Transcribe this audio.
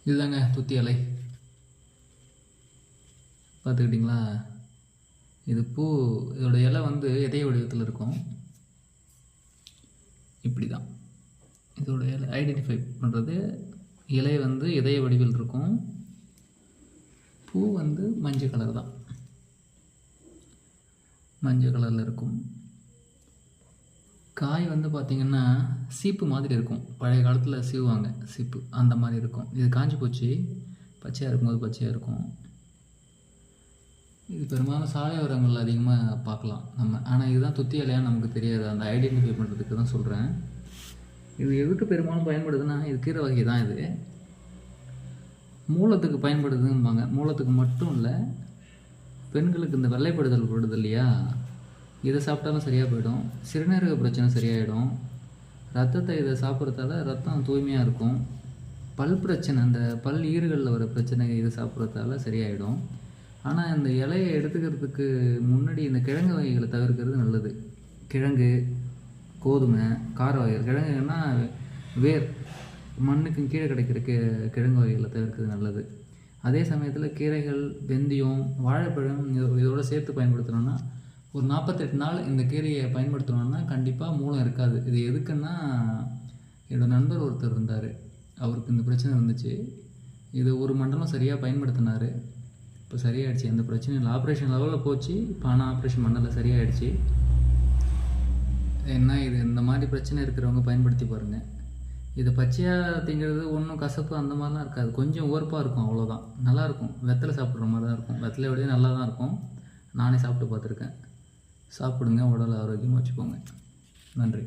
இதுதாங்க துத்தி இலை பார்த்துக்கிட்டிங்களா. இது பூ, இதோட இலை வந்து இதய வடிவத்தில் இருக்கும். இப்படி தான் இதோட இலை ஐடென்டிஃபை பண்ணுறது. இலை வந்து இதய வடிவில் இருக்கும், பூ வந்து மஞ்சள் கலர் தான், மஞ்சள் கலரில் இருக்கும். காய் வந்து பார்த்திங்கன்னா சீப்பு மாதிரி இருக்கும், பழைய காலத்தில் சீவுவாங்க சீப்பு, அந்த மாதிரி இருக்கும். இது காஞ்சி போச்சு, பச்சையாக இருக்கும்போது பச்சையாக இருக்கும். இது பெரும்பாலும் சாலை ஓரங்களில் அதிகமாக பார்க்கலாம் நம்ம. ஆனால் இதுதான் துத்தி இலையாக நமக்கு தெரியாது, அந்த ஐடென்டிஃபை பண்ணுறதுக்கு தான் சொல்கிறேன். இது எதுக்கு பெரும்பாலும் பயன்படுதுன்னா, இது கீரை வகை தான். இது மூலத்துக்கு பயன்படுதும்பாங்க. மூலத்துக்கு மட்டும் இல்லை, பெண்களுக்கு இந்த வெள்ளைப்படுதல் படுது இல்லையா, இதை சாப்பிட்டாலும் சரியாக போயிடும். சிறுநீரக பிரச்சனை சரியாயிடும். ரத்தத்தை இதை சாப்பிட்றதால ரத்தம் தூய்மையாக இருக்கும். பல் பிரச்சனை, அந்த பல் ஈறுகளில் வர பிரச்சனை இதை சாப்பிட்றதால சரியாயிடும். ஆனால் இந்த இலையை எடுத்துக்கிறதுக்கு முன்னாடி இந்த கிழங்கு வகைகளை தவிர்க்கிறது நல்லது. கிழங்கு, கோதுமை, கார வகைகள். கிழங்குன்னா வேர், மண்ணுக்கு கீழே கிடைக்கிற கிழங்கு வகைகளை தவிர்க்கிறது நல்லது. அதே சமயத்தில் கீரைகள், வெந்தயம், வாழைப்பழம் இதோடு சேர்த்து பயன்படுத்தணும்னா ஒரு 48 நாள் இந்த கீரையை பயன்படுத்தணும்னா கண்டிப்பாக மூலம் இருக்காது. இது எதுக்குன்னா, என்னோடய நண்பர் ஒருத்தர் இருந்தார், அவருக்கு இந்த பிரச்சனை இருந்துச்சு. இது ஒரு மண்டலம் சரியாக பயன்படுத்தினார், இப்போ சரியாயிடுச்சு. எந்த பிரச்சனையும் இல்லை. ஆப்ரேஷன் லெவலில் போச்சு, இப்போ ஆனால் ஆப்ரேஷன் பண்ணல, சரியாயிடுச்சு. என்ன இது, இந்த மாதிரி பிரச்சனை இருக்கிறவங்க பயன்படுத்தி பாருங்கள். இது பச்சையாக திங்கிறது ஒன்றும் கசப்பு அந்த மாதிரிலாம் இருக்காது, கொஞ்சம் ஓர்ப்பாக இருக்கும், அவ்வளோதான். நல்லாயிருக்கும், வெத்தலை சாப்பிட்ற மாதிரி தான் இருக்கும். வெத்தலை விட நல்லா தான் இருக்கும். நானே சாப்பிட்டு பார்த்துருக்கேன். சாப்பிடுங்க, உடல் ஆரோக்கியமாக வச்சுக்கோங்க. நன்றி.